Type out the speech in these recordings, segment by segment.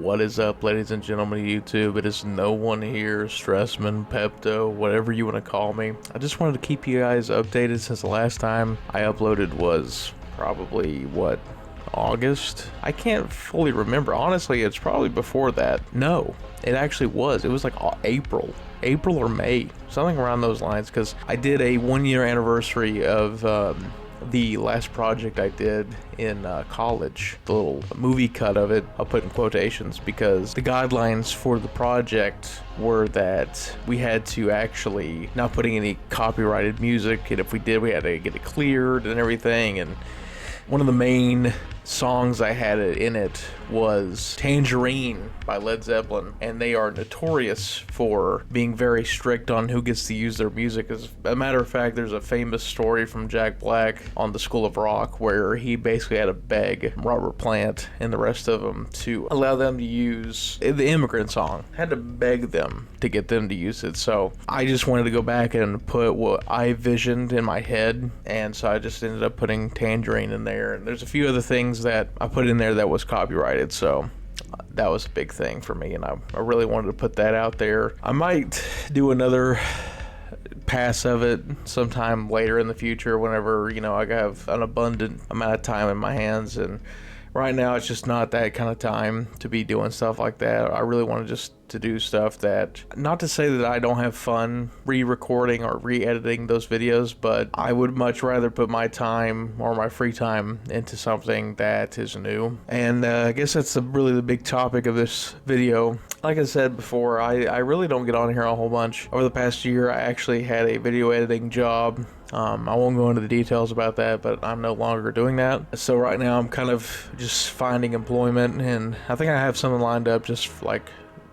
What is up, ladies and gentlemen of YouTube? It is no one here, Stressman, Pepto, whatever you want to call me. I just wanted to keep you guys updated since the last time I uploaded was probably, August? I can't fully remember. Honestly, it's probably before that. No, it actually was. It was like April or May, something around those lines, because I did a 1-year anniversary of the last project I did in college. The little movie cut of it, I'll put in quotations, because the guidelines for the project were that we had to actually not putting any copyrighted music, and if we did, we had to get it cleared and everything. And one of the main songs I had in it was Tangerine by Led Zeppelin, and they are notorious for being very strict on who gets to use their music. As a matter of fact, there's a famous story from Jack Black on the School of Rock where he basically had to beg Robert Plant and the rest of them to allow them to use the Immigrant Song. Had to beg them to get them to use it. So I just wanted to go back and put what I visioned in my head, and so I just ended up putting Tangerine in there. And there's a few other things that I put in there that was copyrighted, so that was a big thing for me, and I really wanted to put that out there. I might do another pass of it sometime later in the future whenever, I have an abundant amount of time in my hands, and right now it's just not that kind of time to be doing stuff like that. I really want to just to do stuff that, not to say that I don't have fun re-recording or re-editing those videos, but I would much rather put my time or my free time into something that is new. And I guess that's really the big topic of this video. Like I said before, I really don't get on here a whole bunch. Over the past year, I actually had a video editing job. I won't go into the details about that, but I'm no longer doing that. So right now I'm kind of just finding employment, and I think I have something lined up just like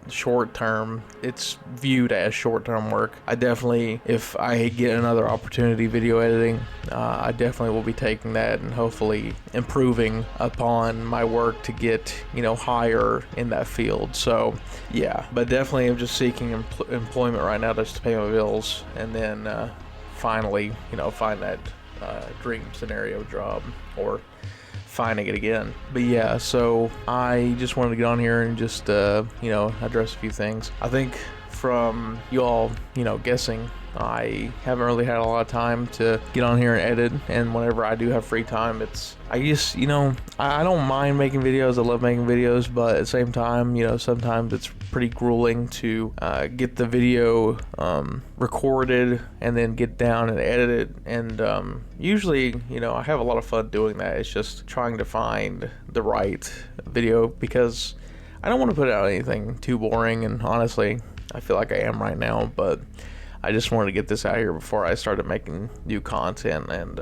short term. It's viewed as short term work. I definitely, if I get another opportunity video editing, I definitely will be taking that and hopefully improving upon my work to get, higher in that field. So yeah, but definitely I'm just seeking employment right now just to pay my bills, and then finally, find that dream scenario job, or finding it again. But yeah, so I just wanted to get on here and just address a few things. I think from you all guessing, I haven't really had a lot of time to get on here and edit, and whenever I do have free time, I don't mind making videos. I love making videos, but at the same time, sometimes it's pretty grueling to get the video recorded and then get down and edit it. And usually, I have a lot of fun doing that. It's just trying to find the right video, because I don't want to put out anything too boring, and honestly, I feel like I am right now, but I just wanted to get this out here before I started making new content, and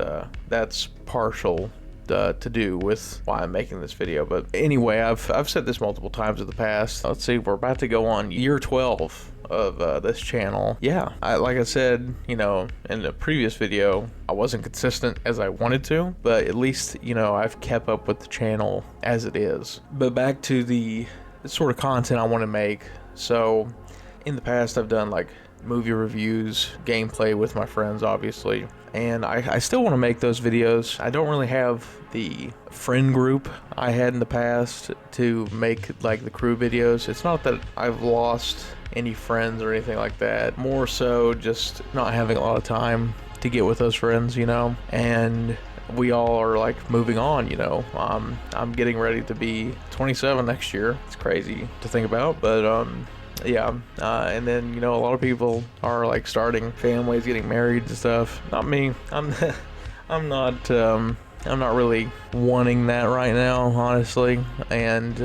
that's partial to do with why I'm making this video. But anyway, I've said this multiple times in the past. Let's see, we're about to go on year 12 of this channel. Yeah, like I said, in the previous video, I wasn't consistent as I wanted to, but at least, I've kept up with the channel as it is. But back to the sort of content I want to make. So in the past, I've done like movie reviews, gameplay with my friends, obviously, and I still want to make those videos. I don't really have the friend group I had in the past to make like the crew videos. It's not that I've lost any friends or anything like that, more so just not having a lot of time to get with those friends, and we all are like moving on. I'm getting ready to be 27 next year. It's crazy to think about, but yeah, and then a lot of people are like starting families, getting married and stuff. Not me. I'm not really wanting that right now, honestly, and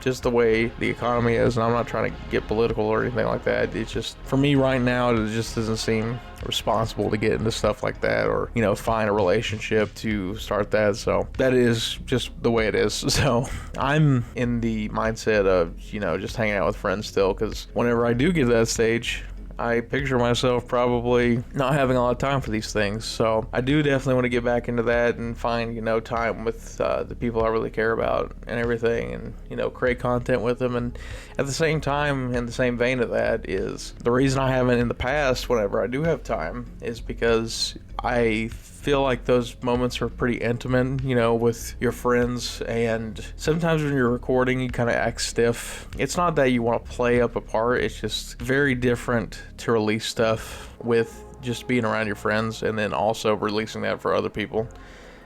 just the way the economy is, and I'm not trying to get political or anything like that. It's just, for me right now, it just doesn't seem responsible to get into stuff like that, or find a relationship to start that. So that is just the way it is. So I'm in the mindset of just hanging out with friends still, because whenever I do get to that stage, I picture myself probably not having a lot of time for these things. So I do definitely want to get back into that and find, time with the people I really care about and everything, and, create content with them. And at the same time, in the same vein of that, is the reason I haven't in the past, whenever I do have time, is because I feel like those moments are pretty intimate, you know, with your friends, and sometimes when you're recording you kind of act stiff. It's not that you want to play up a part, it's just very different to release stuff with just being around your friends and then also releasing that for other people.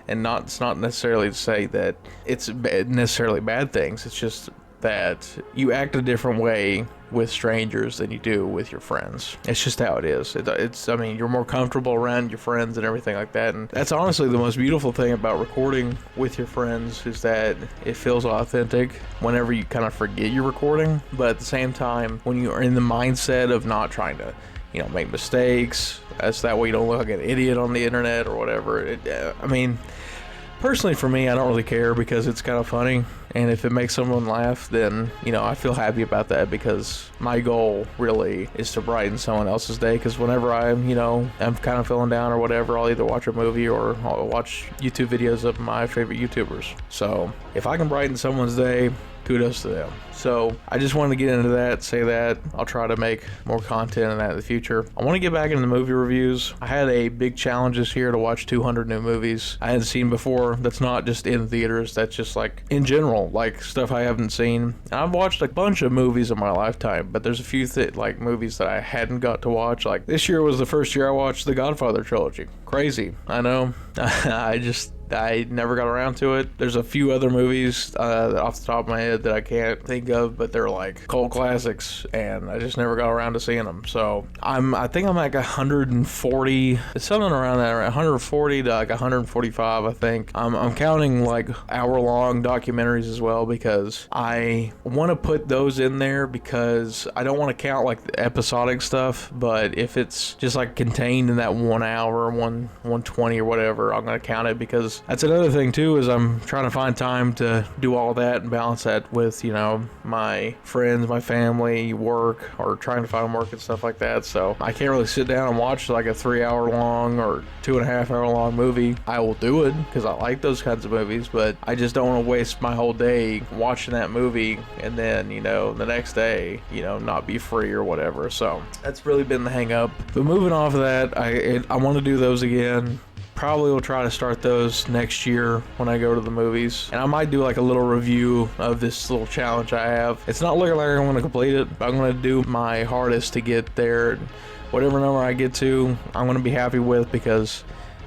And it's not necessarily to say that it's necessarily bad things, it's just that you act a different way with strangers than you do with your friends. It's just how it is. I mean, you're more comfortable around your friends and everything like that, and that's honestly the most beautiful thing about recording with your friends, is that it feels authentic whenever you kind of forget you're recording, but at the same time, when you are in the mindset of not trying to, you know, make mistakes, that's that way you don't look like an idiot on the internet or whatever. I mean, personally for me, I don't really care because it's kind of funny, and if it makes someone laugh, then, you know, I feel happy about that, because my goal really is to brighten someone else's day. Because whenever I'm kind of feeling down or whatever, I'll either watch a movie or I'll watch YouTube videos of my favorite YouTubers. So if I can brighten someone's day, kudos to them. So I just wanted to get into that, say that I'll try to make more content on that in the future. I want to get back into the movie reviews. I had a big challenge this year to watch 200 new movies I hadn't seen before. That's not just in theaters, that's just like in general, like stuff I haven't seen. And I've watched a bunch of movies in my lifetime, but there's a few like movies that I hadn't got to watch. Like this year was the first year I watched the Godfather trilogy. Crazy, I know. I never got around to it. There's a few other movies off the top of my head that I can't think of, but they're like cult classics, and I just never got around to seeing them. So I think I'm like 140, it's something around that, right? 140 to like 145, I think. I'm counting like hour-long documentaries as well, because I want to put those in there, because I don't want to count like the episodic stuff, but if it's just like contained in that 1 hour, 120 or whatever, I'm gonna count it, because that's another thing too, is I'm trying to find time to do all that and balance that with, you know, my friends, my family, work, or trying to find work and stuff like that. So I can't really sit down and watch like a 3 hour long or 2.5 hour long movie. I will do it because I like those kinds of movies, but I just don't want to waste my whole day watching that movie and then, you know, the next day, you know, not be free or whatever. So that's really been the hang up. But moving off of that, I want to do those again. Probably will try to start those next year when I go to the movies, and I might do like a little review of this little challenge I have. It's not looking like I'm going to complete it, but I'm going to do my hardest to get there. Whatever number I get to, I'm going to be happy with, because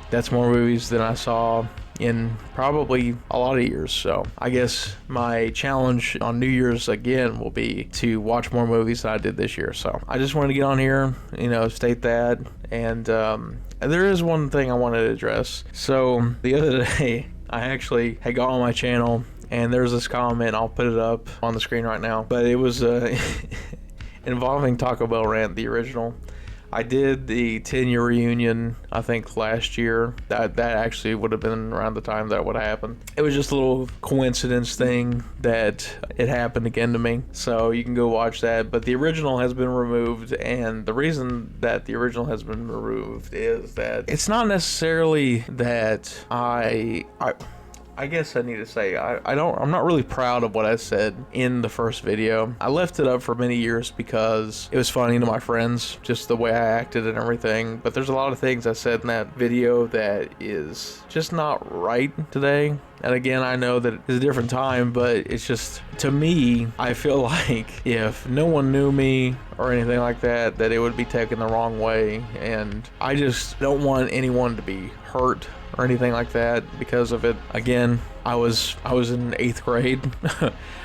that's more movies than I saw in probably a lot of years. So I guess my challenge on New Year's again will be to watch more movies than I did this year. So I just wanted to get on here, you know, state that. And there is one thing I wanted to address. So the other day, I actually had got on my channel, and there's this comment, I'll put it up on the screen right now, but it was involving Taco Bell Rant, the original. I did the 10-year reunion, I think last year. That actually would have been around the time that would happen. It was just a little coincidence thing that it happened again to me. So you can go watch that. But the original has been removed, and the reason that the original has been removed is that it's not necessarily that I guess I need to say, I'm not really proud of what I said in the first video. I left it up for many years because it was funny to my friends, just the way I acted and everything. But there's a lot of things I said in that video that is just not right today. And again, I know that it's a different time, but it's just, to me, I feel like if no one knew me or anything like that, that it would be taken the wrong way. And I just don't want anyone to be hurt or anything like that because of it. Again, I was in 8th grade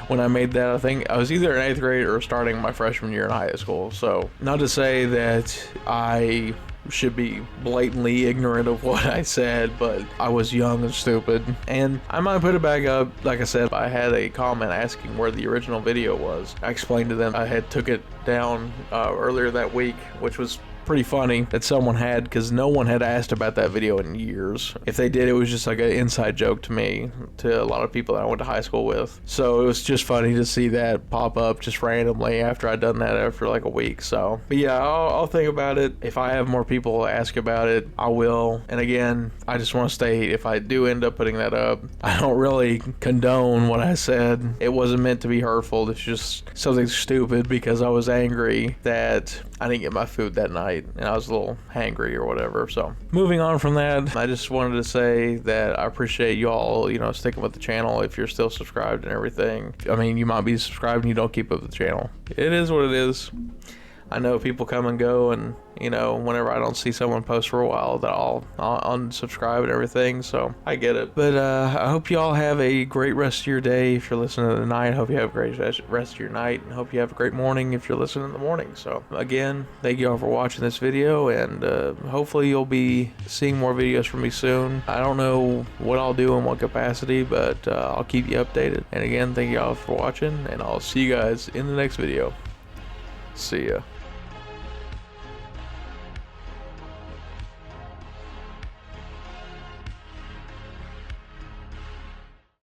when I made that. I think I was either in 8th grade or starting my freshman year in high school. So not to say that I should be blatantly ignorant of what I said, but I was young and stupid. And I might put it back up. Like I said, I had a comment asking where the original video was. I explained to them I had took it down earlier that week, which was pretty funny that someone had, because no one had asked about that video in years. If they did, it was just like an inside joke to me, to a lot of people that I went to high school with. So it was just funny to see that pop up just randomly after I'd done that after like a week. So, but yeah, I'll think about it. If I have more people ask about it, I will. And again, I just want to state, if I do end up putting that up, I don't really condone what I said. It wasn't meant to be hurtful. It's just something stupid because I was angry that I didn't get my food that night. night, and I was a little hangry or whatever. So moving on from that, I just wanted to say that I appreciate you all, you know, sticking with the channel. If you're still subscribed and everything, I mean, you might be subscribed and you don't keep up with the channel. It is what it is. I know people come and go, and you know, whenever I don't see someone post for a while, that I'll unsubscribe and everything, so I get it. But I hope you all have a great rest of your day if you're listening tonight. Hope you have a great rest of your night, and hope you have a great morning if you're listening in the morning. So again, thank you all for watching this video, and hopefully you'll be seeing more videos from me soon. I don't know what I'll do in what capacity, but I'll keep you updated. And again, thank you all for watching, and I'll see you guys in the next video. See ya.